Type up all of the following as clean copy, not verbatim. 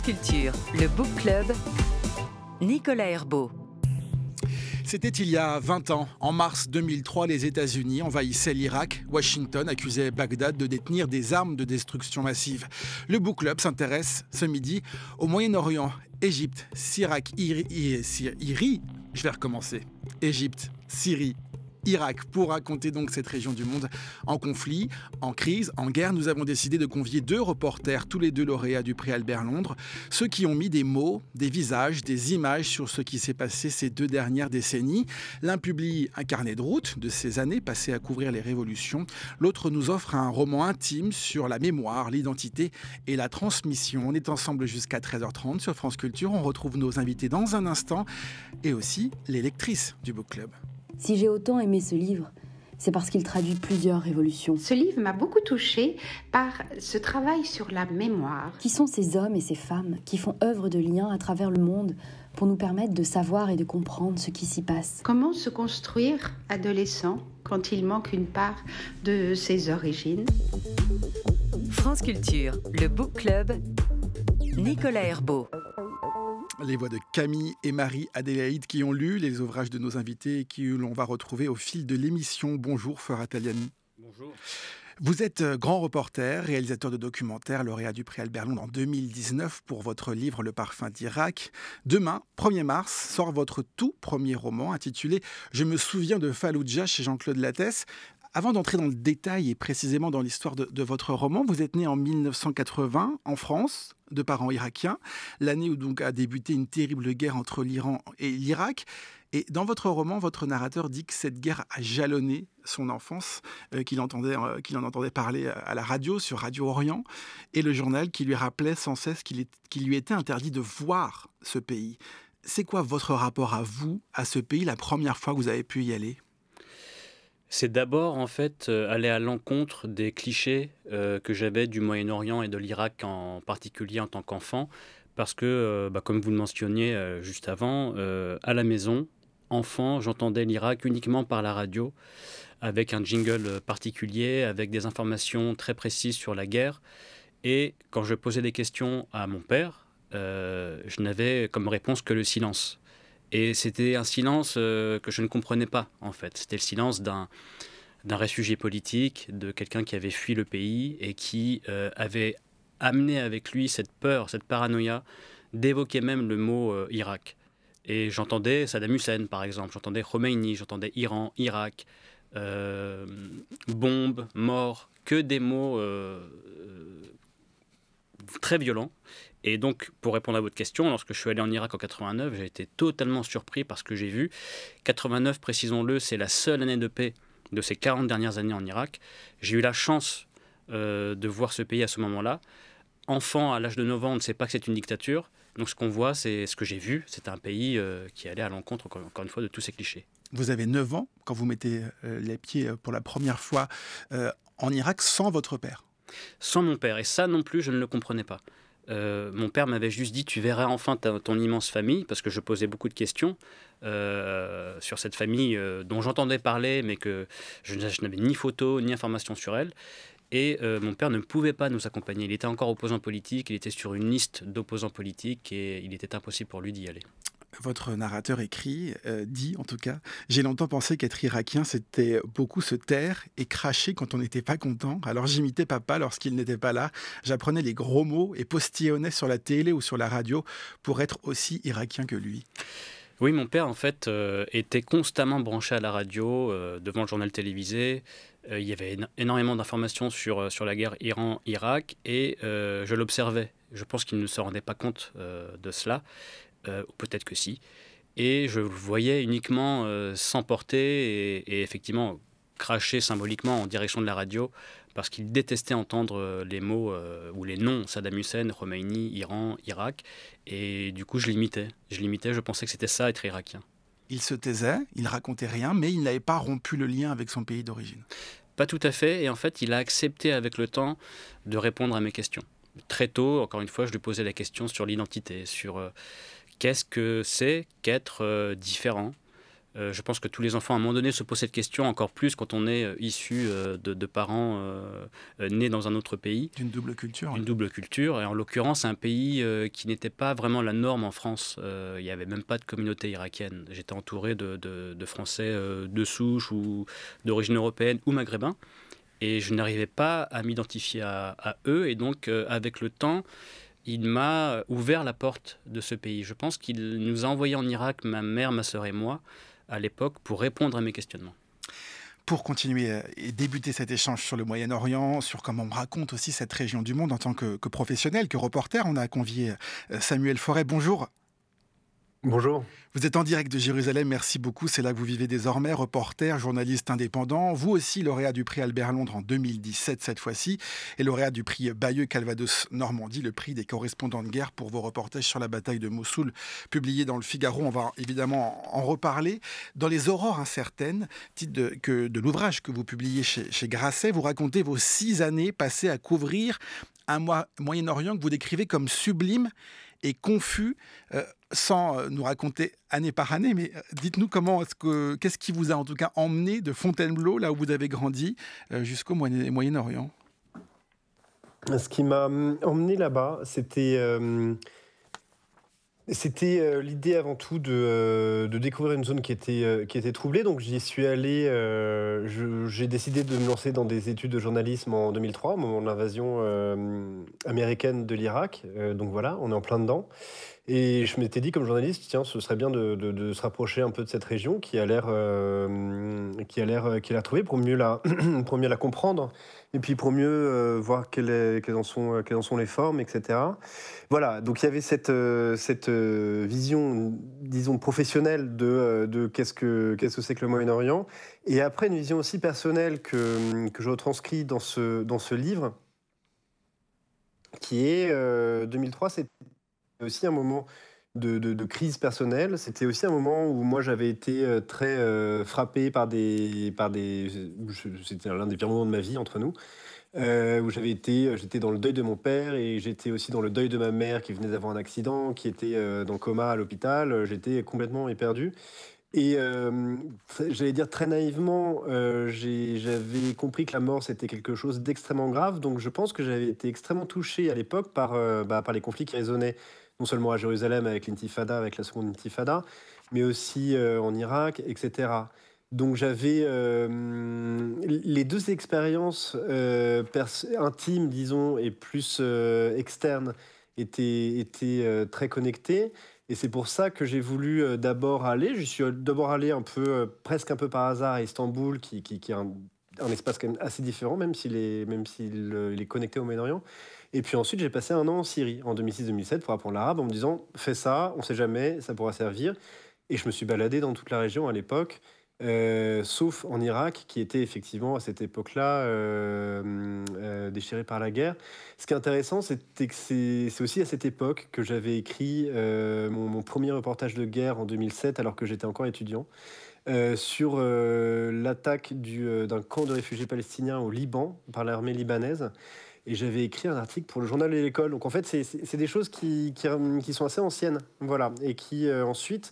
Culture, le Book Club, Nicolas Herbeau. C'était il y a 20 ans. En mars 2003, les États-Unis envahissaient l'Irak. Washington accusait Bagdad de détenir des armes de destruction massive. Le Book Club s'intéresse ce midi au Moyen-Orient, Égypte, Syrie, je vais recommencer. Égypte, Syrie, Irak, pour raconter donc cette région du monde en conflit, en crise, en guerre. Nous avons décidé de convier deux reporters, tous les deux lauréats du prix Albert Londres, ceux qui ont mis des mots, des visages, des images sur ce qui s'est passé ces 2 dernières décennies. L'un publie un carnet de route de ces années passées à couvrir les révolutions. L'autre nous offre un roman intime sur la mémoire, l'identité et la transmission. On est ensemble jusqu'à 13h30 sur France Culture. On retrouve nos invités dans un instant et aussi les lectrices du Book Club. Si j'ai autant aimé ce livre, c'est parce qu'il traduit plusieurs révolutions. Ce livre m'a beaucoup touchée par ce travail sur la mémoire. Qui sont ces hommes et ces femmes qui font œuvre de lien à travers le monde pour nous permettre de savoir et de comprendre ce qui s'y passe? Comment se construire adolescent quand il manque une part de ses origines? France Culture, le Book Club, Nicolas Herbeau. Les voix de Camille et Marie-Adélaïde qui ont lu les ouvrages de nos invités et qui l'on va retrouver au fil de l'émission. Bonjour Farah Taliani. Bonjour. Vous êtes grand reporter, réalisateur de documentaires, lauréat du prix Albert Londres en 2019 pour votre livre Le parfum d'Irak. Demain, 1er mars, sort votre tout premier roman intitulé « Je me souviens de Falloujah » chez Jean-Claude Lattès. Avant d'entrer dans le détail et précisément dans l'histoire de votre roman, vous êtes né en 1980 en France, de parents irakiens, l'année où donc a débuté une terrible guerre entre l'Iran et l'Irak. Et dans votre roman, votre narrateur dit que cette guerre a jalonné son enfance, qu'il en entendait parler à la radio, sur Radio Orient, et le journal qui lui rappelait sans cesse qu'il lui était interdit de voir ce pays. C'est quoi votre rapport à vous, à ce pays, la première fois que vous avez pu y aller ? C'est d'abord en fait aller à l'encontre des clichés que j'avais du Moyen-Orient et de l'Irak en particulier en tant qu'enfant, parce que, comme vous le mentionniez juste avant, à la maison, enfant, j'entendais l'Irak uniquement par la radio, avec un jingle particulier, avec des informations très précises sur la guerre. Et quand je posais des questions à mon père, je n'avais comme réponse que le silence. Et c'était un silence que je ne comprenais pas, en fait. C'était le silence d'un réfugié politique, de quelqu'un qui avait fui le pays et qui avait amené avec lui cette peur, cette paranoïa, d'évoquer même le mot Irak. Et j'entendais Saddam Hussein, par exemple, j'entendais Khomeini, j'entendais Iran, Irak, bombe, mort, que des mots très violents. Et donc, pour répondre à votre question, lorsque je suis allé en Irak en 89, j'ai été totalement surpris par ce que j'ai vu. 89, précisons-le, c'est la seule année de paix de ces 40 dernières années en Irak. J'ai eu la chance de voir ce pays à ce moment-là. Enfant, à l'âge de 9 ans, on ne sait pas que c'est une dictature. Donc ce qu'on voit, c'est ce que j'ai vu. C'est un pays qui allait à l'encontre, encore une fois, de tous ces clichés. Vous avez 9 ans quand vous mettez les pieds pour la première fois en Irak sans votre père. Sans mon père. Et ça non plus, je ne le comprenais pas. Mon père m'avait juste dit « tu verras enfin ton immense famille » parce que je posais beaucoup de questions sur cette famille dont j'entendais parler mais que je n'avais ni photo ni information sur elle. Et mon père ne pouvait pas nous accompagner. Il était encore opposant politique, il était sur une liste d'opposants politiques et il était impossible pour lui d'y aller. Votre narrateur dit en tout cas, j'ai longtemps pensé qu'être irakien, c'était beaucoup se taire et cracher quand on n'était pas content. Alors j'imitais papa lorsqu'il n'était pas là. J'apprenais les gros mots et postillonnais sur la télé ou sur la radio pour être aussi irakien que lui. Oui, mon père, en fait, était constamment branché à la radio, devant le journal télévisé. Il y avait énormément d'informations sur la guerre Iran-Irak et je l'observais. Je pense qu'il ne se rendait pas compte de cela. Peut-être que si. Et je le voyais uniquement s'emporter et effectivement cracher symboliquement en direction de la radio parce qu'il détestait entendre les mots ou les noms Saddam Hussein, Khomeini, Iran, Irak. Et du coup, je l'imitais. Je pensais que c'était ça, être irakien. Il se taisait, il racontait rien, mais il n'avait pas rompu le lien avec son pays d'origine. Pas tout à fait. Et en fait, il a accepté avec le temps de répondre à mes questions. Très tôt, encore une fois, je lui posais la question sur l'identité, sur... qu'est-ce que c'est qu'être différent, Je pense que tous les enfants, à un moment donné, se posent cette question, encore plus quand on est issu de parents nés dans un autre pays. D'une double culture. Une double culture. Et en l'occurrence, un pays qui n'était pas vraiment la norme en France. Il n'y avait même pas de communauté irakienne. J'étais entouré de Français de souche ou d'origine européenne ou maghrébin. Et je n'arrivais pas à m'identifier à eux. Et donc, avec le temps, il m'a ouvert la porte de ce pays. Je pense qu'il nous a envoyés en Irak, ma mère, ma sœur et moi, à l'époque, pour répondre à mes questionnements. Pour continuer et débuter cet échange sur le Moyen-Orient, sur comment on raconte aussi cette région du monde en tant que professionnel, que reporter, on a convié Samuel Forêt. Bonjour. Bonjour. Vous êtes en direct de Jérusalem, merci beaucoup. C'est là que vous vivez désormais, reporter, journaliste indépendant. Vous aussi, lauréat du prix Albert Londres en 2017 cette fois-ci, et lauréat du prix Bayeux-Calvados-Normandie, le prix des correspondants de guerre pour vos reportages sur la bataille de Mossoul, publié dans le Figaro. On va évidemment en reparler. Dans Les Aurores incertaines, titre de l'ouvrage que vous publiez chez Grasset, vous racontez vos 6 années passées à couvrir un Moyen-Orient que vous décrivez comme sublime et confus, sans nous raconter année par année, mais dites-nous qu'est-ce qui vous a en tout cas emmené de Fontainebleau, là où vous avez grandi, jusqu'au Moyen-Orient? Ce qui m'a emmené là-bas, c'était l'idée avant tout de découvrir une zone qui était troublée. Donc j'y suis allé, j'ai décidé de me lancer dans des études de journalisme en 2003, au moment de l'invasion américaine de l'Irak. Donc voilà, on est en plein dedans. Et je m'étais dit comme journaliste, tiens, ce serait bien de se rapprocher un peu de cette région qui a l'air trouvée pour mieux la comprendre et puis pour mieux voir quelles en sont les formes, etc. Voilà, donc il y avait cette vision, disons, professionnelle de qu'est-ce que c'est que le Moyen-Orient, et après une vision aussi personnelle que je retranscris dans ce livre, qui est 2003, c'est aussi un moment de crise personnelle. C'était aussi un moment où moi j'avais été très frappé par c'était l'un des pires moments de ma vie entre nous, où j'étais dans le deuil de mon père et j'étais aussi dans le deuil de ma mère qui venait d'avoir un accident, qui était dans le coma à l'hôpital. J'étais complètement éperdu. Et j'allais dire très naïvement, j'avais compris que la mort c'était quelque chose d'extrêmement grave. Donc je pense que j'avais été extrêmement touché à l'époque par les conflits qui résonnaient non seulement à Jérusalem avec l'intifada, avec la seconde intifada, mais aussi en Irak, etc. Donc j'avais les deux expériences intimes, disons, et plus externes étaient très connectées. Et c'est pour ça que j'ai voulu d'abord aller. Je suis d'abord allé presque un peu par hasard à Istanbul, qui est un espace quand même assez différent, même s'il est connecté au Moyen-Orient. Et puis ensuite, j'ai passé un an en Syrie, en 2006-2007, pour apprendre l'arabe, en me disant « fais ça, on ne sait jamais, ça pourra servir ». Et je me suis baladé dans toute la région à l'époque, sauf en Irak, qui était effectivement à cette époque-là déchiré par la guerre. Ce qui est intéressant, c'était que c'est aussi à cette époque que j'avais écrit mon premier reportage de guerre en 2007, alors que j'étais encore étudiant, sur l'attaque d'un camp de réfugiés palestiniens au Liban par l'armée libanaise. Et j'avais écrit un article pour le journal de l'école. Donc en fait, c'est des choses qui sont assez anciennes, voilà, et qui ensuite...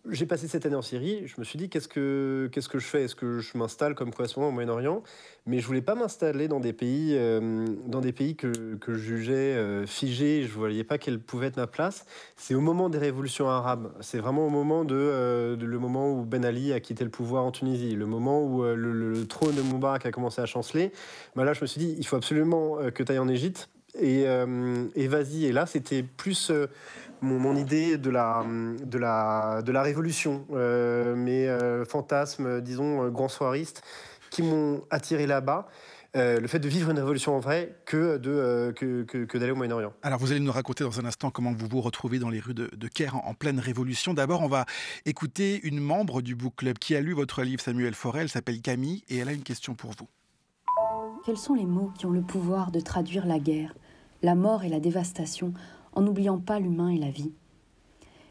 J'ai passé cette année en Syrie, je me suis dit qu'est-ce que je fais? Est-ce que je m'installe comme correspondant au Moyen-Orient? Mais je voulais pas m'installer dans des pays que je jugeais figés, je ne voyais pas quelle pouvait être ma place. C'est au moment des révolutions arabes, c'est vraiment au moment le moment où Ben Ali a quitté le pouvoir en Tunisie, le moment où le trône de Moubarak a commencé à chanceler. Ben là, je me suis dit, il faut absolument que tu ailles en Égypte. Et vas-y. Et là, c'était plus mon idée de la révolution, mes fantasmes, disons, grands soiristes, qui m'ont attiré là-bas. Le fait de vivre une révolution en vrai que d'aller au Moyen-Orient. Alors vous allez nous raconter dans un instant comment vous vous retrouvez dans les rues de Caire en pleine révolution. D'abord, on va écouter une membre du Book Club qui a lu votre livre, Samuel Forêt. Elle s'appelle Camille et elle a une question pour vous. Quels sont les mots qui ont le pouvoir de traduire la guerre, la mort et la dévastation, en n'oubliant pas l'humain et la vie?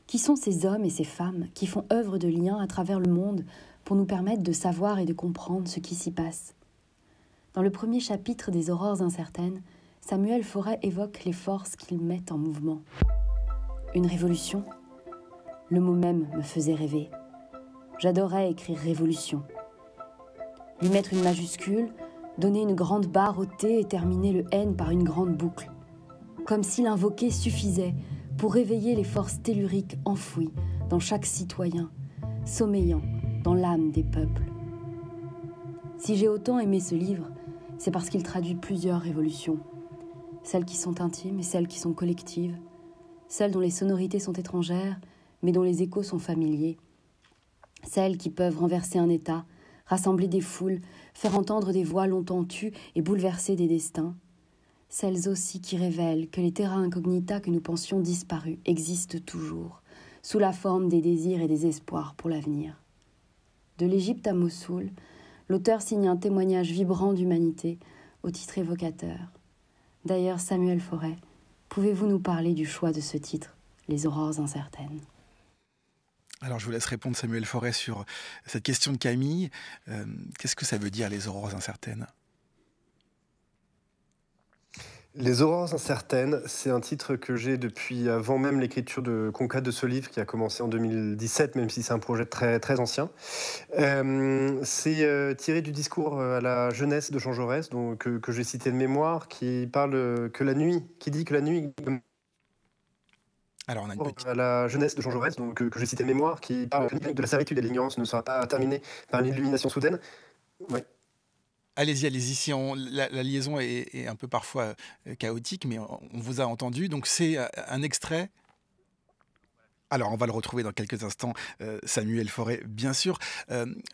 Qui sont ces hommes et ces femmes qui font œuvre de lien à travers le monde pour nous permettre de savoir et de comprendre ce qui s'y passe? Dans le premier chapitre des Aurores incertaines, Samuel Forêt évoque les forces qu'ils mettent en mouvement. Une révolution? Le mot même me faisait rêver. J'adorais écrire révolution. Lui mettre une majuscule, donner une grande barre au T et terminer le N par une grande boucle. Comme si l'invoquer suffisait pour réveiller les forces telluriques enfouies dans chaque citoyen, sommeillant dans l'âme des peuples. Si j'ai autant aimé ce livre, c'est parce qu'il traduit plusieurs révolutions. Celles qui sont intimes et celles qui sont collectives. Celles dont les sonorités sont étrangères, mais dont les échos sont familiers. Celles qui peuvent renverser un État, rassembler des foules, faire entendre des voix longtemps tues et bouleverser des destins. Celles aussi qui révèlent que les terra incognita que nous pensions disparus existent toujours, sous la forme des désirs et des espoirs pour l'avenir. De l'Égypte à Mossoul, l'auteur signe un témoignage vibrant d'humanité, au titre évocateur. D'ailleurs, Samuel Forêt, pouvez-vous nous parler du choix de ce titre, Les aurores incertaines ? Alors, je vous laisse répondre, Samuel Forêt, sur cette question de Camille. Qu'est-ce que ça veut dire, les aurores incertaines ? Les aurores incertaines, c'est un titre que j'ai depuis avant même l'écriture concrète de ce livre qui a commencé en 2017, même si c'est un projet très, très ancien. C'est tiré du discours à la jeunesse de Jean Jaurès, que j'ai cité de mémoire, qui parle qui dit que la nuit... Alors, on a une petite... À la jeunesse de Jean Jaurès, que j'ai cité de mémoire, qui parle de la servitude et de l'ignorance ne sera pas terminée par l'illumination soudaine. Ouais. Allez-y. Si la liaison est un peu parfois chaotique, mais on vous a entendu. Donc, c'est un extrait. Alors, on va le retrouver dans quelques instants, Samuel Forêt, bien sûr.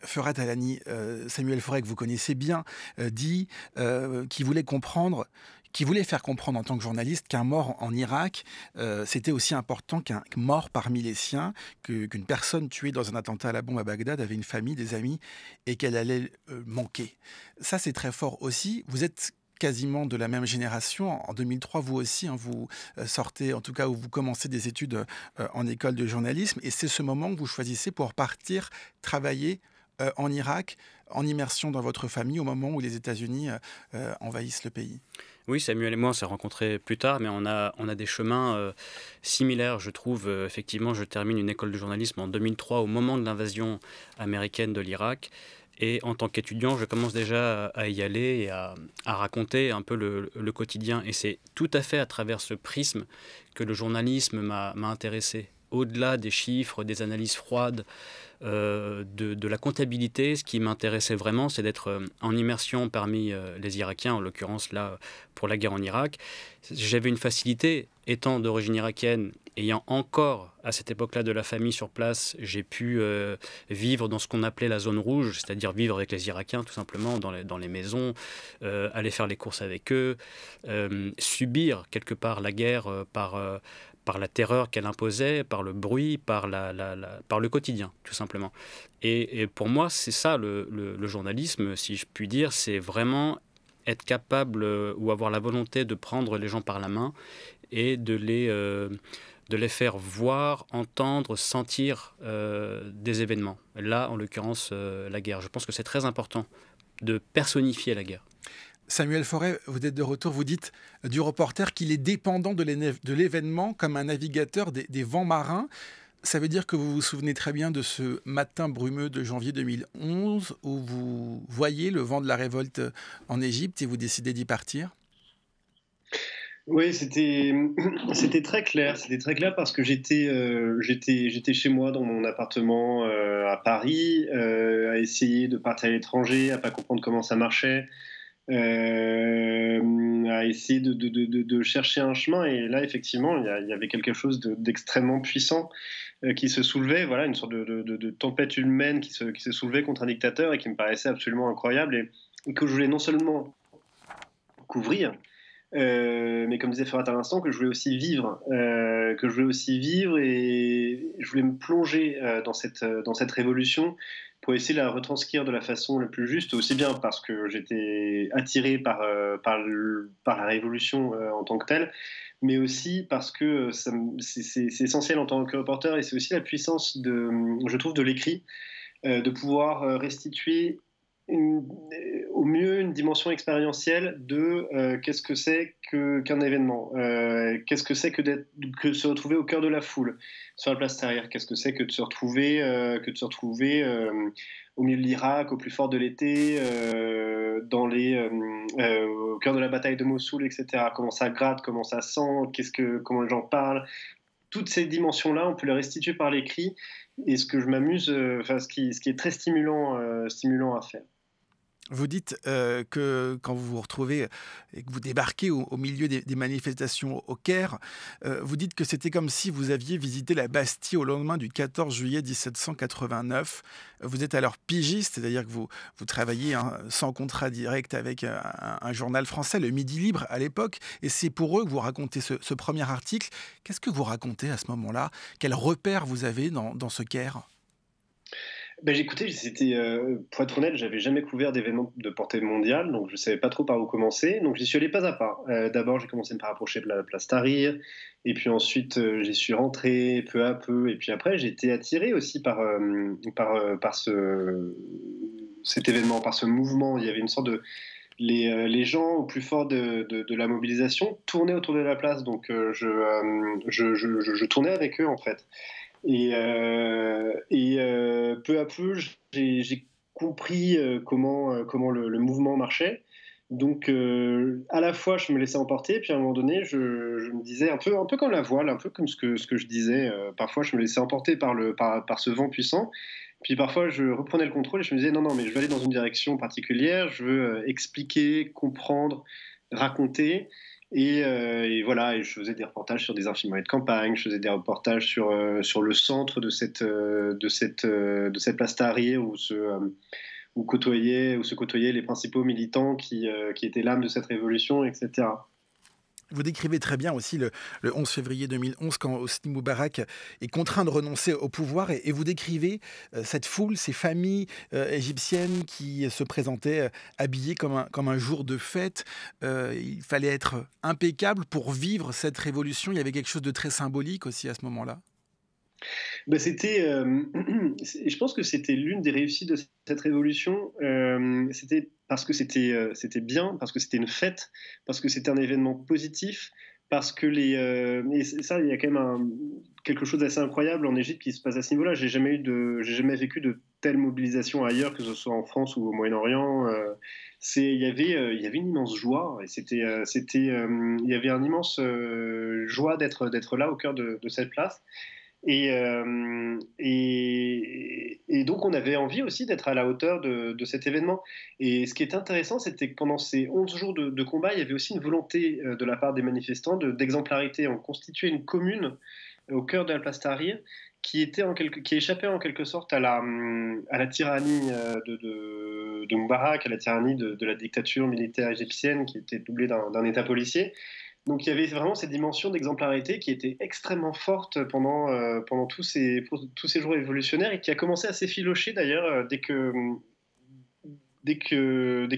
Ferath Alani, Samuel Forêt, que vous connaissez bien, dit qu'il voulait faire comprendre en tant que journaliste qu'un mort en Irak, c'était aussi important qu'un mort parmi les siens, qu'une personne tuée dans un attentat à la bombe à Bagdad avait une famille, des amis, et qu'elle allait manquer. Ça, c'est très fort aussi. Vous êtes quasiment de la même génération. En 2003, vous aussi, vous sortez, en tout cas, où vous commencez des études en école de journalisme, et c'est ce moment que vous choisissez pour partir travailler en Irak, en immersion dans votre famille, au moment où les États-Unis envahissent le pays. Oui, Samuel et moi, on s'est rencontrés plus tard, mais on a des chemins similaires, je trouve. Effectivement, je termine une école de journalisme en 2003, au moment de l'invasion américaine de l'Irak. Et en tant qu'étudiant, je commence déjà à y aller et à raconter un peu le quotidien. Et c'est tout à fait à travers ce prisme que le journalisme m'a intéressé. Au-delà des chiffres, des analyses froides, de la comptabilité, ce qui m'intéressait vraiment, c'est d'être en immersion parmi les Irakiens, en l'occurrence là, pour la guerre en Irak. J'avais une facilité, étant d'origine irakienne, ayant encore à cette époque-là de la famille sur place, j'ai pu vivre dans ce qu'on appelait la zone rouge, c'est-à-dire vivre avec les Irakiens tout simplement dans les maisons, aller faire les courses avec eux, subir quelque part la guerre par la terreur qu'elle imposait, par le bruit, par le quotidien, tout simplement. Et pour moi, c'est ça le journalisme, si je puis dire, c'est vraiment être capable ou avoir la volonté de prendre les gens par la main et de les faire voir, entendre, sentir des événements. Là, en l'occurrence, la guerre. Je pense que c'est très important de personnifier la guerre. Samuel Forêt, vous êtes de retour, vous dites du reporter qu'il est dépendant de l'événement comme un navigateur des vents marins. Ça veut dire que vous vous souvenez très bien de ce matin brumeux de janvier 2011 où vous voyez le vent de la révolte en Égypte et vous décidez d'y partir ? Oui, c'était très clair. C'était très clair parce que j'étais chez moi dans mon appartement à Paris, à essayer de partir à l'étranger, à pas comprendre comment ça marchait. À essayer de chercher un chemin, et là effectivement il y avait quelque chose d'extrêmement puissant qui se soulevait, voilà, une sorte de tempête humaine qui se soulevait contre un dictateur et qui me paraissait absolument incroyable et que je voulais non seulement couvrir, mais comme disait Ferath à l'instant, que je voulais aussi vivre, et je voulais me plonger dans cette révolution pour essayer de la retranscrire de la façon la plus juste, aussi bien parce que j'étais attiré par la révolution en tant que telle, mais aussi parce que c'est essentiel en tant que reporter, et c'est aussi la puissance je trouve, de l'écrit, de pouvoir restituer au mieux une dimension expérientielle de qu'est-ce que c'est qu'un événement, qu'est-ce que c'est que de se retrouver au cœur de la foule sur la place Tahrir, qu'est-ce que c'est que de se retrouver, au milieu de l'Irak, au plus fort de l'été, au cœur de la bataille de Mossoul, etc. Comment ça gratte, comment ça sent, comment les gens parlent. Toutes ces dimensions-là, on peut les restituer par l'écrit. Et ce que je m'amuse, ce qui est très stimulant à faire. Vous dites que quand vous vous retrouvez et que vous débarquez au milieu des manifestations au Caire, vous dites que c'était comme si vous aviez visité la Bastille au lendemain du 14 juillet 1789. Vous êtes alors pigiste, c'est-à-dire que vous travaillez sans contrat direct avec un journal français, le Midi Libre à l'époque, et c'est pour eux que vous racontez ce premier article. Qu'est-ce que vous racontez à ce moment-là? Quels repères vous avez dans ce Caire? Écoutez, pour être honnête, j'avais jamais couvert d'événements de portée mondiale, donc je savais pas trop par où commencer. Donc j'y suis allé pas à pas. D'abord, j'ai commencé à me rapprocher de la place Tahrir, et puis ensuite j'y suis rentré peu à peu, et puis après j'ai été attiré aussi par cet événement, par ce mouvement. Il y avait une sorte de les gens au plus fort de la mobilisation tournaient autour de la place, donc je tournais avec eux en fait. Peu à peu, j'ai compris comment le mouvement marchait. Donc, à la fois, je me laissais emporter, puis à un moment donné, je me disais un peu comme la voile, un peu comme ce que je disais. Parfois, je me laissais emporter par ce vent puissant. Puis parfois, je reprenais le contrôle et je me disais non, mais je veux aller dans une direction particulière, je veux expliquer, comprendre, raconter. Et voilà, et je faisais des reportages sur des infirmeries de campagne, je faisais des reportages sur le centre de cette place Tahrir où se côtoyaient les principaux militants qui étaient l'âme de cette révolution, etc. Vous décrivez très bien aussi le 11 février 2011 quand Hosni Moubarak est contraint de renoncer au pouvoir et vous décrivez cette foule, ces familles égyptiennes qui se présentaient habillées comme un jour de fête. Il fallait être impeccable pour vivre cette révolution. Il y avait quelque chose de très symbolique aussi à ce moment-là. Je pense que c'était l'une des réussites de cette révolution. C'était parce que c'était bien, parce que c'était une fête, parce que c'était un événement positif, parce que et ça, il y a quand même quelque chose d'assez incroyable en Égypte qui se passe à ce niveau-là. J'ai jamais vécu de telle mobilisation ailleurs, que ce soit en France ou au Moyen-Orient. Il y avait une immense joie, et il y avait une immense joie d'être là au cœur de cette place. Et donc, on avait envie aussi d'être à la hauteur de cet événement. Et ce qui est intéressant, c'était que pendant ces 11 jours de combat, il y avait aussi une volonté de la part des manifestants d'exemplarité. On constituait une commune au cœur de la place Tahrir qui échappait en quelque sorte à la tyrannie de Moubarak, à la tyrannie de la dictature militaire égyptienne qui était doublée d'un État policier. Donc il y avait vraiment cette dimension d'exemplarité qui était extrêmement forte pendant tous ces jours révolutionnaires et qui a commencé à s'effilocher d'ailleurs dès que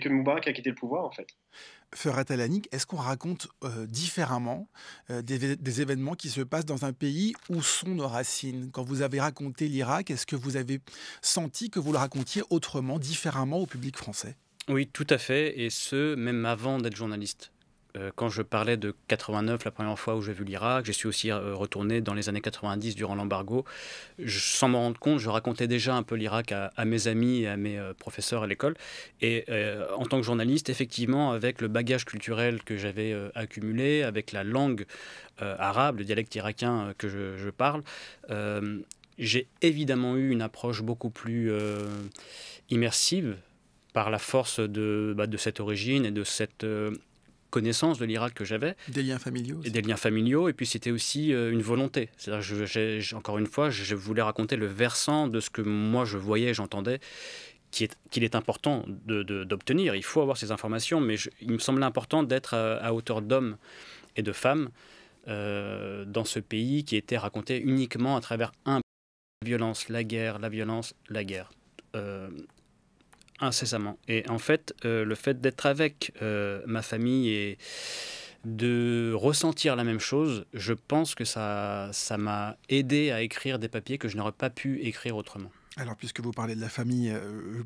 Moubarak a quitté le pouvoir en fait. Ferhat Alanik, est-ce qu'on raconte différemment des événements qui se passent dans un pays où sont nos racines? Quand vous avez raconté l'Irak, est-ce que vous avez senti que vous le racontiez autrement, différemment au public français? Oui, tout à fait, et ce, même avant d'être journaliste. Quand je parlais de 89, la première fois où j'ai vu l'Irak, je suis aussi retourné dans les années 90 durant l'embargo. Sans m'en rendre compte, je racontais déjà un peu l'Irak à mes amis et à mes professeurs à l'école. Et en tant que journaliste, effectivement, avec le bagage culturel que j'avais accumulé, avec la langue arabe, le dialecte irakien que je parle, j'ai évidemment eu une approche beaucoup plus immersive par la force de cette origine et de cette connaissance de l'Irak que j'avais. Des liens familiaux aussi. Et des liens familiaux, et puis c'était aussi une volonté. C'est-à-dire, encore une fois, je voulais raconter le versant de ce que moi je voyais, j'entendais, qu'il est important d'obtenir. Il faut avoir ces informations, mais il me semblait important d'être à hauteur d'hommes et de femmes dans ce pays qui était raconté uniquement à travers la violence, la guerre, la violence, la guerre. Incessamment. Et en fait, le fait d'être avec ma famille et de ressentir la même chose, je pense que ça m'a aidé à écrire des papiers que je n'aurais pas pu écrire autrement. Alors, puisque vous parlez de la famille,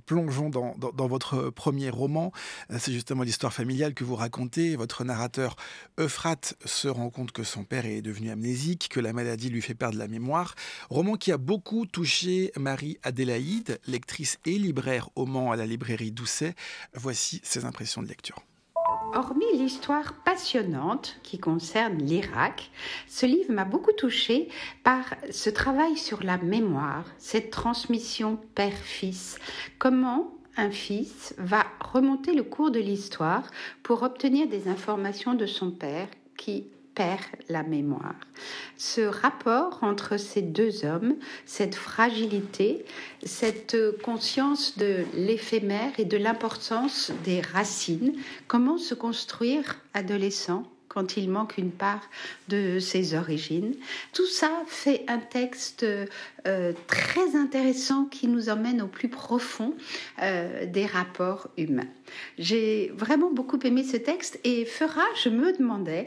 plongeons dans votre premier roman. C'est justement l'histoire familiale que vous racontez. Votre narrateur, Euphrate, se rend compte que son père est devenu amnésique, que la maladie lui fait perdre la mémoire. Roman qui a beaucoup touché Marie-Adélaïde, lectrice et libraire au Mans à la librairie Doucet. Voici ses impressions de lecture. Hormis l'histoire passionnante qui concerne l'Irak, ce livre m'a beaucoup touchée par ce travail sur la mémoire, cette transmission père-fils. Comment un fils va remonter le cours de l'histoire pour obtenir des informations de son père qui perd la mémoire. Ce rapport entre ces deux hommes, cette fragilité, cette conscience de l'éphémère et de l'importance des racines, comment se construire adolescent quand il manque une part de ses origines. Tout ça fait un texte très intéressant qui nous emmène au plus profond des rapports humains. J'ai vraiment beaucoup aimé ce texte et je me demandais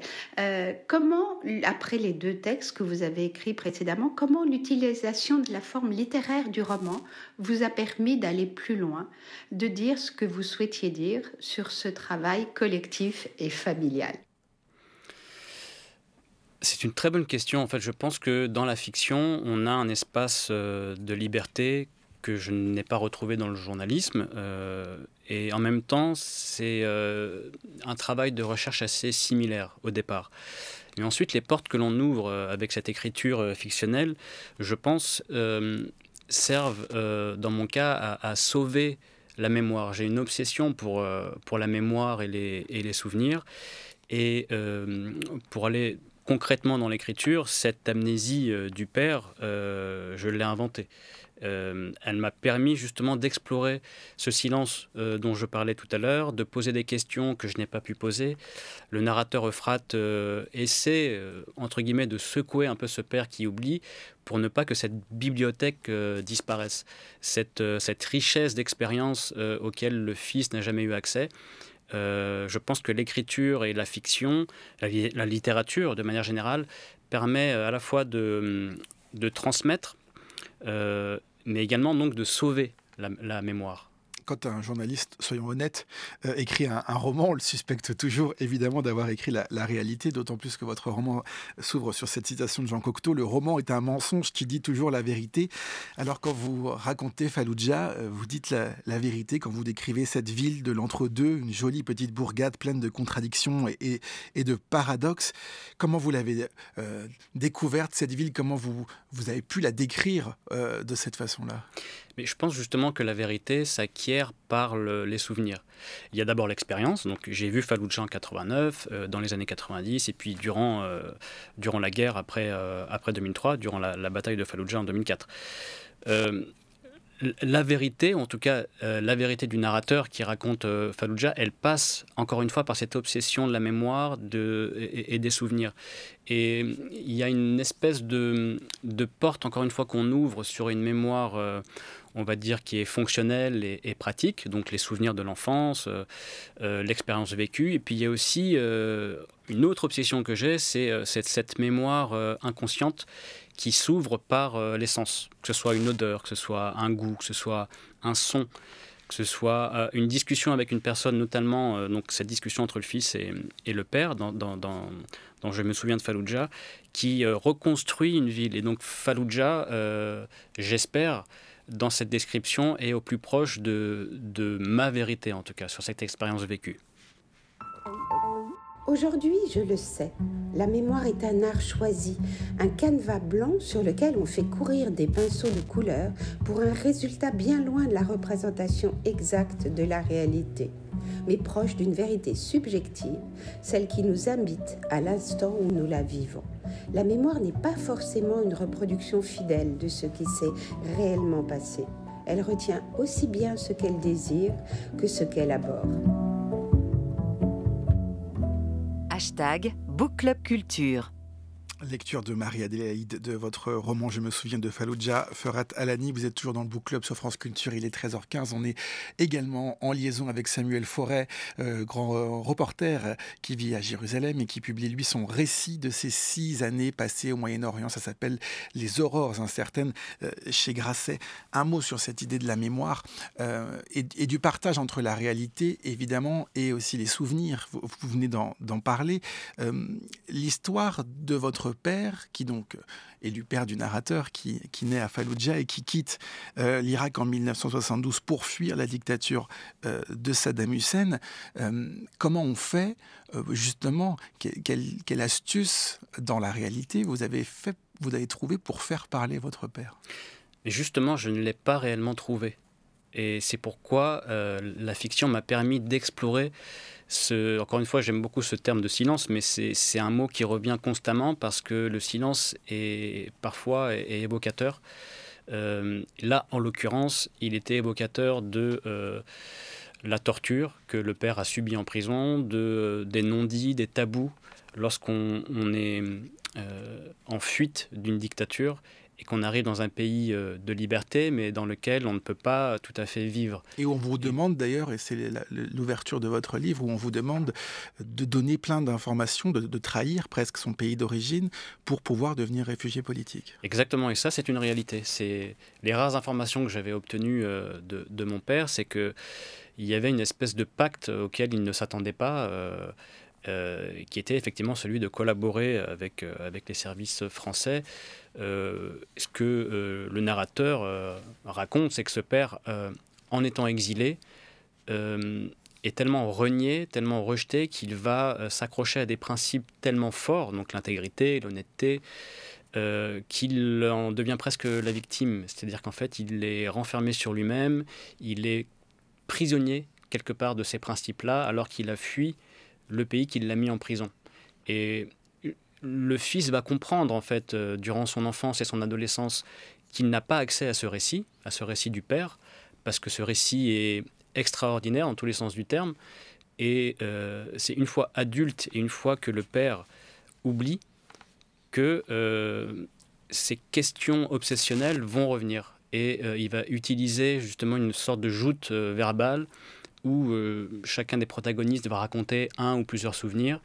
comment, après les 2 textes que vous avez écrits précédemment, comment l'utilisation de la forme littéraire du roman vous a permis d'aller plus loin, de dire ce que vous souhaitiez dire sur ce travail collectif et familial. C'est une très bonne question. En fait, je pense que dans la fiction, on a un espace de liberté que je n'ai pas retrouvé dans le journalisme. Et en même temps, c'est un travail de recherche assez similaire au départ. Mais ensuite, les portes que l'on ouvre avec cette écriture fictionnelle, je pense, servent, dans mon cas, à sauver la mémoire. J'ai une obsession pour la mémoire et les souvenirs. Et pour aller concrètement dans l'écriture, cette amnésie du père, je l'ai inventée. Elle m'a permis justement d'explorer ce silence dont je parlais tout à l'heure, de poser des questions que je n'ai pas pu poser. Le narrateur Euphrate essaie, entre guillemets, de secouer un peu ce père qui oublie pour ne pas que cette bibliothèque disparaisse. Cette richesse d'expérience auquel le fils n'a jamais eu accès. Je pense que l'écriture et la fiction, la littérature de manière générale, permet à la fois de transmettre, mais également donc de sauver la mémoire. Quand un journaliste, soyons honnêtes, écrit un roman, on le suspecte toujours évidemment d'avoir écrit la réalité, d'autant plus que votre roman s'ouvre sur cette citation de Jean Cocteau. Le roman est un mensonge qui dit toujours la vérité. Alors quand vous racontez Falloujah, vous dites la vérité quand vous décrivez cette ville de l'entre-deux, une jolie petite bourgade pleine de contradictions et de paradoxes. Comment vous l'avez découverte, cette ville? Comment vous avez pu la décrire de cette façon-là? Mais je pense justement que la vérité s'acquiert par les souvenirs. Il y a d'abord l'expérience. Donc j'ai vu Falloujah en 89, dans les années 90, et puis durant la guerre après 2003, durant la bataille de Falloujah en 2004. La vérité, en tout cas la vérité du narrateur qui raconte Falloujah, elle passe encore une fois par cette obsession de la mémoire et des souvenirs. Et il y a une espèce de porte, encore une fois, qu'on ouvre sur une mémoire, on va dire, qui est fonctionnelle et pratique, donc les souvenirs de l'enfance, l'expérience vécue. Et puis il y a aussi une autre obsession que j'ai, c'est cette mémoire inconsciente qui s'ouvre par les sens, que ce soit une odeur, que ce soit un goût, que ce soit un son, que ce soit une discussion avec une personne, notamment donc cette discussion entre le fils et le père, dont je me souviens de Falloujah, qui reconstruit une ville. Et donc Falloujah, j'espère, dans cette description, est au plus proche de ma vérité, en tout cas, sur cette expérience vécue. Aujourd'hui, je le sais, la mémoire est un art choisi, un canevas blanc sur lequel on fait courir des pinceaux de couleur pour un résultat bien loin de la représentation exacte de la réalité, mais proche d'une vérité subjective, celle qui nous habite à l'instant où nous la vivons. La mémoire n'est pas forcément une reproduction fidèle de ce qui s'est réellement passé. Elle retient aussi bien ce qu'elle désire que ce qu'elle aborde. #BookClubCulture. Lecture de Marie-Adélaïde de votre roman Je me souviens de Fallujah, Ferhat Alani. Vous êtes toujours dans le Book Club sur France Culture, il est 13h15. On est également en liaison avec Samuel Forêt, grand reporter qui vit à Jérusalem et qui publie lui son récit de ces 6 années passées au Moyen-Orient. Ça s'appelle Les Aurores incertaines chez Grasset. Un mot sur cette idée de la mémoire et du partage entre la réalité, évidemment, et aussi les souvenirs. Vous venez d'en parler. L'histoire de votre père, qui donc est du père du narrateur, qui naît à Fallujah et qui quitte l'Irak en 1972 pour fuir la dictature de Saddam Hussein. Comment on fait, justement, quelle astuce dans la réalité vous avez trouvé pour faire parler votre père? Et justement, je ne l'ai pas réellement trouvé. Et c'est pourquoi la fiction m'a permis d'explorer encore une fois, j'aime beaucoup ce terme de silence, mais c'est un mot qui revient constamment parce que le silence est parfois évocateur. Là, en l'occurrence, il était évocateur de la torture que le père a subie en prison, des non-dits, des tabous, lorsqu'on est en fuite d'une dictature et qu'on arrive dans un pays de liberté, mais dans lequel on ne peut pas tout à fait vivre. Et on vous demande d'ailleurs, et c'est l'ouverture de votre livre, où on vous demande de donner plein d'informations, de trahir presque son pays d'origine pour pouvoir devenir réfugié politique. Exactement, et ça c'est une réalité. C'est les rares informations que j'avais obtenues de mon père, c'est qu'il y avait une espèce de pacte auquel il ne s'attendait pas, qui était effectivement celui de collaborer avec les services français. Ce que le narrateur raconte, c'est que ce père, en étant exilé, est tellement renié, tellement rejeté, qu'il va s'accrocher à des principes tellement forts, donc l'intégrité, l'honnêteté, qu'il en devient presque la victime. C'est-à-dire qu'en fait, il est renfermé sur lui-même, il est prisonnier quelque part de ces principes-là, alors qu'il a fui le pays qui l'a mis en prison. Et le fils va comprendre, en fait, durant son enfance et son adolescence, qu'il n'a pas accès à ce récit du père, parce que ce récit est extraordinaire en tous les sens du terme. Et c'est une fois adulte et une fois que le père oublie que ces questions obsessionnelles vont revenir. Et il va utiliser justement une sorte de joute verbale où chacun des protagonistes va raconter un ou plusieurs souvenirs,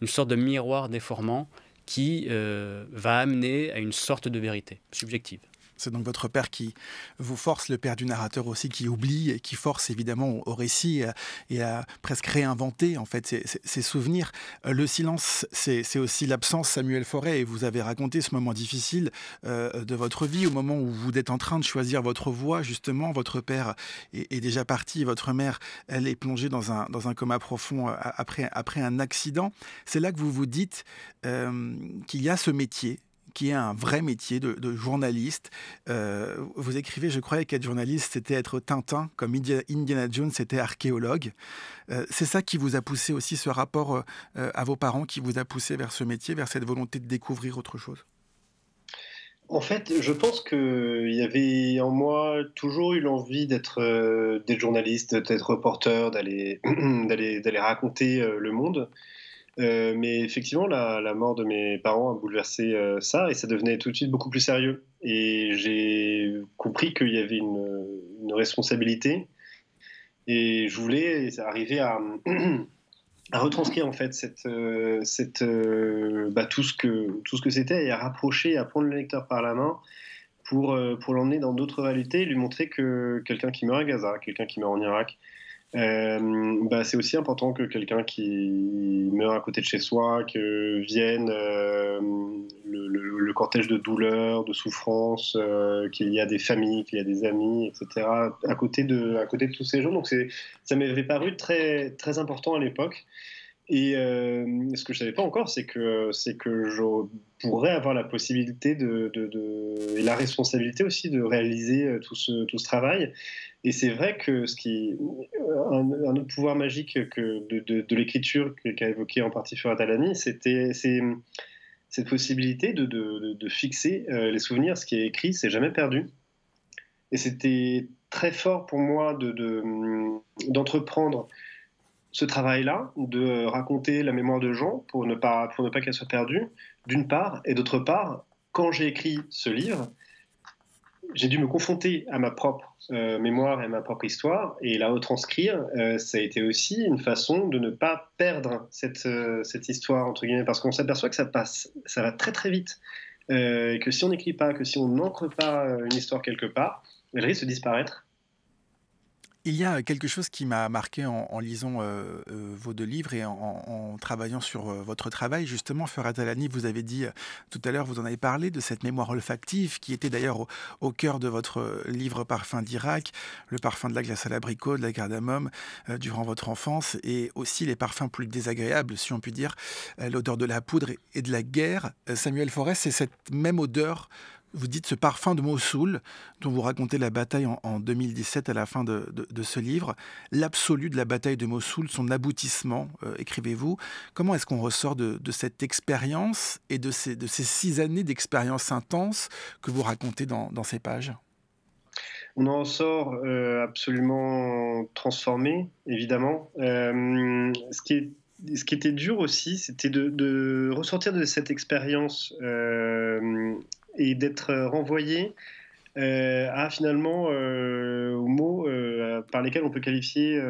une sorte de miroir déformant qui va amener à une sorte de vérité subjective. C'est donc votre père qui vous force, le père du narrateur aussi, qui oublie et qui force évidemment au récit et à presque réinventer en fait ses souvenirs. Le silence, c'est aussi l'absence, Samuel Forêt, et vous avez raconté ce moment difficile de votre vie, au moment où vous êtes en train de choisir votre voie, justement, votre père est déjà parti, votre mère, elle est plongée dans un coma profond après un accident. C'est là que vous vous dites qu'il y a ce métier, qui est un vrai métier de journaliste. Vous écrivez, je croyais qu'être journaliste, c'était être Tintin, comme Indiana Jones, c'était archéologue. C'est ça qui vous a poussé aussi, ce rapport à vos parents, qui vous a poussé vers ce métier, vers cette volonté de découvrir autre chose? En fait, je pense qu'il y avait en moi toujours eu l'envie d'être journaliste, d'être reporter, d'aller raconter le monde. Mais effectivement, la mort de mes parents a bouleversé ça, et ça devenait tout de suite beaucoup plus sérieux. Et j'ai compris qu'il y avait une responsabilité, et je voulais arriver à retranscrire en fait tout ce que c'était, et à rapprocher, à prendre le lecteur par la main pour l'emmener dans d'autres réalités, et lui montrer que quelqu'un qui meurt à Gaza, quelqu'un qui meurt en Irak, c'est aussi important que quelqu'un qui meurt à côté de chez soi, que vienne le cortège de douleur, de souffrance, qu'il y a des familles, qu'il y a des amis, etc. à côté de tous ces gens. Donc ça m'avait paru très, très important à l'époque. Et ce que je ne savais pas encore, c'est que je pourrais avoir la possibilité et la responsabilité aussi de réaliser tout ce travail. Et c'est vrai que un autre pouvoir magique de l'écriture qu'a évoqué en partie Ferhat Alani, c'est cette possibilité de fixer les souvenirs. Ce qui est écrit, c'est jamais perdu. Et c'était très fort pour moi d'entreprendre ce travail-là, de raconter la mémoire de gens pour ne pas qu'elle soit perdue, d'une part, et d'autre part, quand j'ai écrit ce livre, j'ai dû me confronter à ma propre mémoire et à ma propre histoire, et la retranscrire, ça a été aussi une façon de ne pas perdre cette histoire, entre guillemets, parce qu'on s'aperçoit que ça va très très vite, et que si on n'écrit pas, que si on n'ancre pas une histoire quelque part, elle risque de disparaître. Il y a quelque chose qui m'a marqué en lisant vos deux livres et en travaillant sur votre travail. Justement, Ferhat Alani, vous avez dit tout à l'heure, vous en avez parlé de cette mémoire olfactive qui était d'ailleurs au cœur de votre livre Parfum d'Irak, le parfum de la glace à l'abricot, de la cardamome, durant votre enfance, et aussi les parfums plus désagréables, si on peut dire, l'odeur de la poudre et de la guerre. Samuel Forest, c'est cette même odeur. Vous dites ce parfum de Mossoul, dont vous racontez la bataille en 2017 à la fin de ce livre, l'absolu de la bataille de Mossoul, son aboutissement, écrivez-vous. Comment est-ce qu'on ressort de cette expérience et de ces 6 années d'expérience intense que vous racontez dans ces pages? On en sort absolument transformé, évidemment. Ce qui était dur aussi, c'était de ressortir de cette expérience et d'être renvoyé à finalement aux mots par lesquels on peut qualifier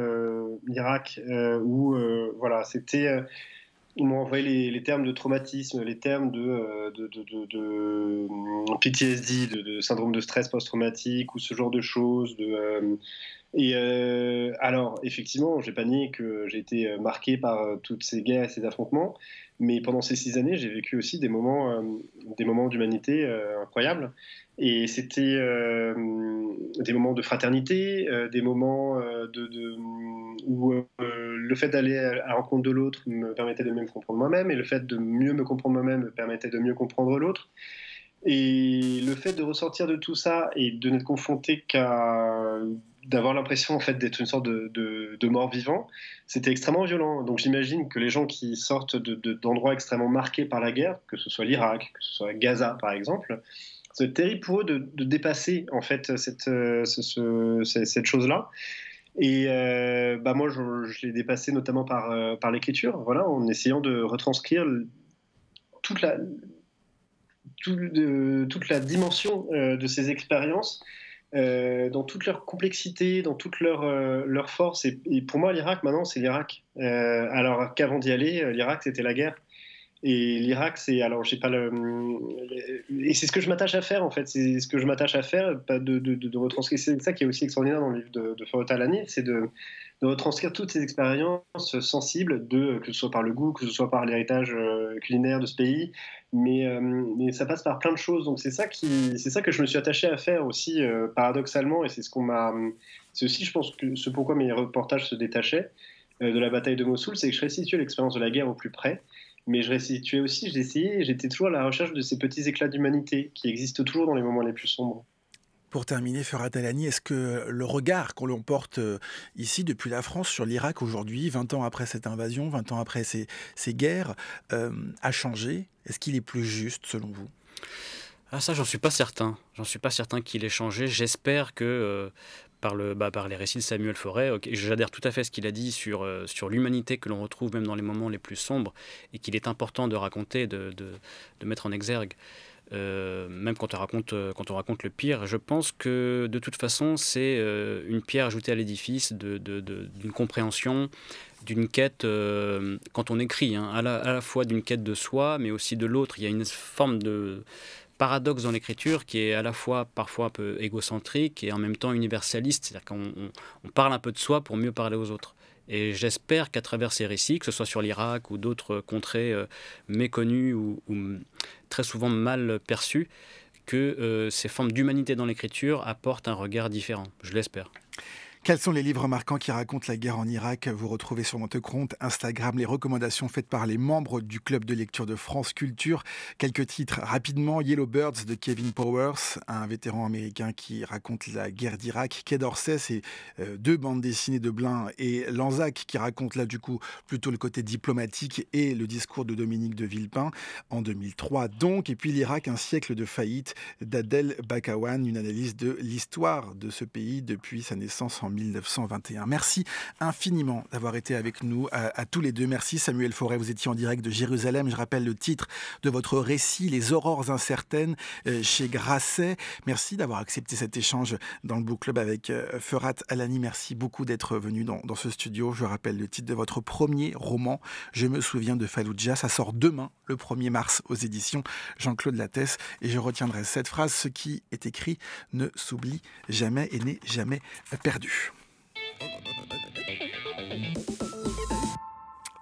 l'Irak, où voilà, c'était ils m'ont envoyé les termes de traumatisme, les termes de PTSD, de syndrome de stress post-traumatique ou ce genre de choses. Alors, effectivement, je n'ai pas nié que j'ai été marqué par toutes ces guerres et ces affrontements, mais pendant ces 6 années, j'ai vécu aussi des moments d'humanité incroyables. Et c'était des moments de fraternité, des moments où le fait d'aller à la rencontre de l'autre me permettait de mieux me comprendre moi-même, et le fait de mieux me comprendre moi-même me permettait de mieux comprendre l'autre. Et le fait de ressortir de tout ça et de n'être confronté d'avoir l'impression en fait d'être une sorte de mort-vivant, c'était extrêmement violent. Donc j'imagine que les gens qui sortent d'endroits extrêmement marqués par la guerre, que ce soit l'Irak, que ce soit Gaza par exemple, c'est terrible pour eux de dépasser en fait cette chose-là. Et moi je l'ai dépassé notamment par l'écriture, voilà, en essayant de retranscrire toute la dimension de ces expériences, dans toute leur complexité, dans toute leur force. Et pour moi, l'Irak, maintenant, c'est l'Irak. Alors qu'avant d'y aller, l'Irak, c'était la guerre. Et l'Irak, c'est... Alors, j'ai pas et c'est ce que je m'attache à faire, en fait. C'est ce que je m'attache à faire, de retranscrire. C'est ça qui est aussi extraordinaire dans le livre de Ferhat Alani, c'est de retranscrire toutes ces expériences sensibles, que ce soit par le goût, que ce soit par l'héritage culinaire de ce pays, mais ça passe par plein de choses. Donc c'est ça que je me suis attaché à faire aussi, paradoxalement, et c'est c'est aussi, je pense, que ce pourquoi mes reportages se détachaient de la bataille de Mossoul, c'est que je restituais l'expérience de la guerre au plus près, mais je restituais aussi, j'étais toujours à la recherche de ces petits éclats d'humanité qui existent toujours dans les moments les plus sombres. Pour terminer, Ferhat Alani, est-ce que le regard qu'on l'on porte ici, depuis la France, sur l'Irak aujourd'hui, 20 ans après cette invasion, 20 ans après ces guerres, a changé? Est-ce qu'il est plus juste, selon vous? Ah ça, j'en suis pas certain. J'en suis pas certain qu'il ait changé. J'espère que par les récits de Samuel Forest, j'adhère tout à fait à ce qu'il a dit sur l'humanité que l'on retrouve même dans les moments les plus sombres et qu'il est important de raconter, de mettre en exergue. Même quand on raconte le pire, je pense que de toute façon c'est une pierre ajoutée à l'édifice d'une compréhension, d'une quête, quand on écrit, hein, à la fois d'une quête de soi mais aussi de l'autre. Il y a une forme de paradoxe dans l'écriture qui est à la fois parfois un peu égocentrique et en même temps universaliste, c'est-à-dire qu'on parle un peu de soi pour mieux parler aux autres. Et j'espère qu'à travers ces récits, que ce soit sur l'Irak ou d'autres contrées méconnues ou très souvent mal perçues, que ces formes d'humanité dans l'écriture apportent un regard différent. Je l'espère. Quels sont les livres marquants qui racontent la guerre en Irak? Vous retrouvez sur notre compte Instagram les recommandations faites par les membres du club de lecture de France Culture. Quelques titres rapidement: Yellow Birds de Kevin Powers, un vétéran américain qui raconte la guerre d'Irak. Quai d'Orsay, c'est 2 bandes dessinées de Blin et Lanzac qui racontent là du coup plutôt le côté diplomatique et le discours de Dominique de Villepin en 2003 donc. Et puis l'Irak, un siècle de faillite d'Adel Bakawan, une analyse de l'histoire de ce pays depuis sa naissance en 1921. Merci infiniment d'avoir été avec nous à tous les deux. Merci Samuel Fauré, vous étiez en direct de Jérusalem. Je rappelle le titre de votre récit, Les aurores incertaines, chez Grasset. Merci d'avoir accepté cet échange dans le Book Club avec Ferhat Alani. Merci beaucoup d'être venu dans ce studio. Je rappelle le titre de votre premier roman, Je me souviens de Fallujah. Ça sort demain, le 1er mars, aux éditions Jean-Claude Lattès. Et je retiendrai cette phrase: ce qui est écrit ne s'oublie jamais et n'est jamais perdu.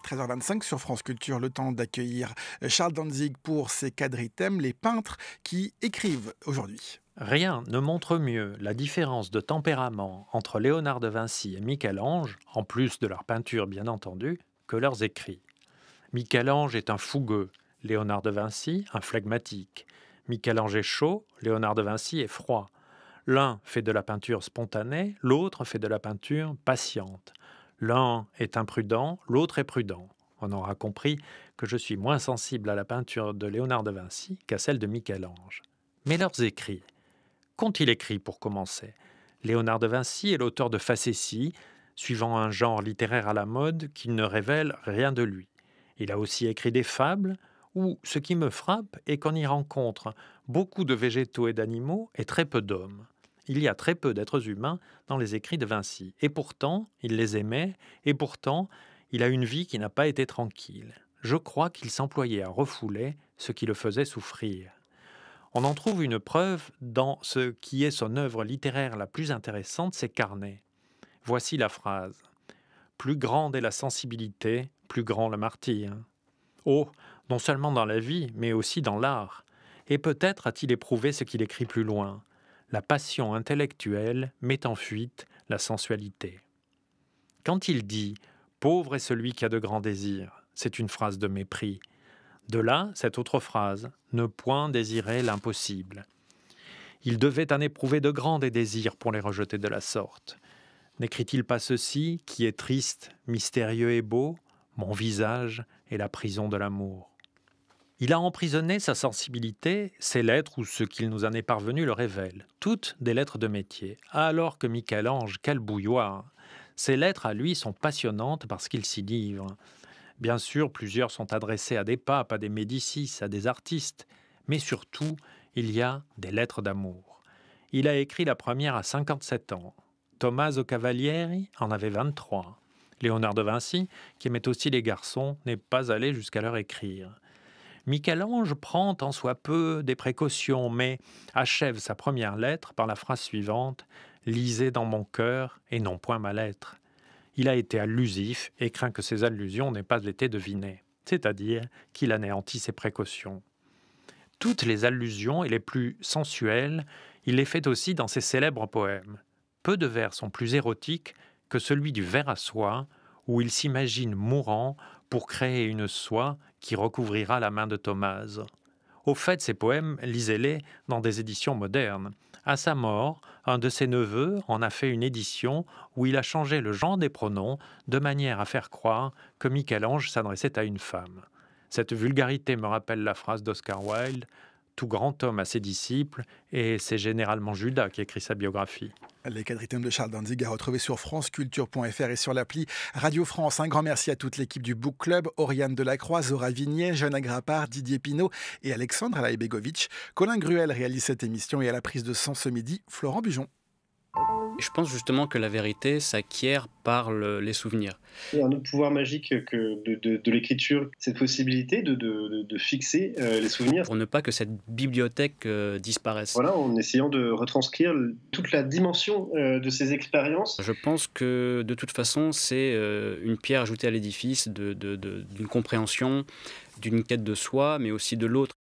13h25 sur France Culture, le temps d'accueillir Charles Danzig pour ses quadritèmes, les peintres qui écrivent aujourd'hui. Rien ne montre mieux la différence de tempérament entre Léonard de Vinci et Michel-Ange, en plus de leur peinture bien entendu, que leurs écrits. Michel-Ange est un fougueux, Léonard de Vinci un phlegmatique. Michel-Ange est chaud, Léonard de Vinci est froid. L'un fait de la peinture spontanée, l'autre fait de la peinture patiente. L'un est imprudent, l'autre est prudent. On aura compris que je suis moins sensible à la peinture de Léonard de Vinci qu'à celle de Michel-Ange. Mais leurs écrits. Qu'ont-ils écrit pour commencer? Léonard de Vinci est l'auteur de facéties, suivant un genre littéraire à la mode qui ne révèle rien de lui. Il a aussi écrit des fables, où ce qui me frappe est qu'on y rencontre beaucoup de végétaux et d'animaux et très peu d'hommes. Il y a très peu d'êtres humains dans les écrits de Vinci. Et pourtant, il les aimait, et pourtant, il a une vie qui n'a pas été tranquille. Je crois qu'il s'employait à refouler ce qui le faisait souffrir. On en trouve une preuve dans ce qui est son œuvre littéraire la plus intéressante, ses carnets. Voici la phrase. « Plus grande est la sensibilité, plus grand le martyre. » Oh, non seulement dans la vie, mais aussi dans l'art. Et peut-être a-t-il éprouvé ce qu'il écrit plus loin. La passion intellectuelle met en fuite la sensualité. Quand il dit « Pauvre est celui qui a de grands désirs », c'est une phrase de mépris. De là, cette autre phrase « Ne point désirer l'impossible ». Il devait en éprouver de grands des désirs pour les rejeter de la sorte. N'écrit-il pas ceci qui est triste, mystérieux et beau ? Mon visage est la prison de l'amour. Il a emprisonné sa sensibilité, ses lettres ou ce qu'il nous en est parvenu le révèlent, toutes des lettres de métier, alors que Michel-Ange, quel bouilloire! Ces lettres à lui sont passionnantes parce qu'il s'y livre. Bien sûr, plusieurs sont adressées à des papes, à des Médicis, à des artistes, mais surtout, il y a des lettres d'amour. Il a écrit la première à 57 ans. Tommaso Cavalieri en avait 23. Léonard de Vinci, qui aimait aussi les garçons, n'est pas allé jusqu'à leur écrire. Michel-Ange prend tant soit peu des précautions, mais achève sa première lettre par la phrase suivante « Lisez dans mon cœur et non point ma lettre ». Il a été allusif et craint que ses allusions n'aient pas été devinées, c'est-à-dire qu'il anéantit ses précautions. Toutes les allusions et les plus sensuelles, il les fait aussi dans ses célèbres poèmes. Peu de vers sont plus érotiques que celui du ver à soie, où il s'imagine mourant pour créer une soie qui recouvrira la main de Tommaso. Au fait, ces poèmes, lisez-les dans des éditions modernes. À sa mort, un de ses neveux en a fait une édition où il a changé le genre des pronoms de manière à faire croire que Michel-Ange s'adressait à une femme. Cette vulgarité me rappelle la phrase d'Oscar Wilde « Tout grand homme a ses disciples » et c'est généralement Judas qui écrit sa biographie. Les quadritèmes de Charles Danzig à retrouver sur franceculture.fr et sur l'appli Radio France. Un grand merci à toute l'équipe du Book Club, Oriane Delacroix, Zora Vignet, Jeanne Agrapard, Didier Pinault et Alexandre Alaïbegovic. Colin Gruel réalise cette émission et à la prise de son ce midi, Florent Bujon. Je pense justement que la vérité s'acquiert par les souvenirs. Il y a un autre pouvoir magique que de l'écriture, cette possibilité de fixer les souvenirs. Pour ne pas que cette bibliothèque disparaisse. Voilà, en essayant de retranscrire toute la dimension de ces expériences. Je pense que de toute façon, c'est une pierre ajoutée à l'édifice d'une compréhension, d'une quête de soi, mais aussi de l'autre.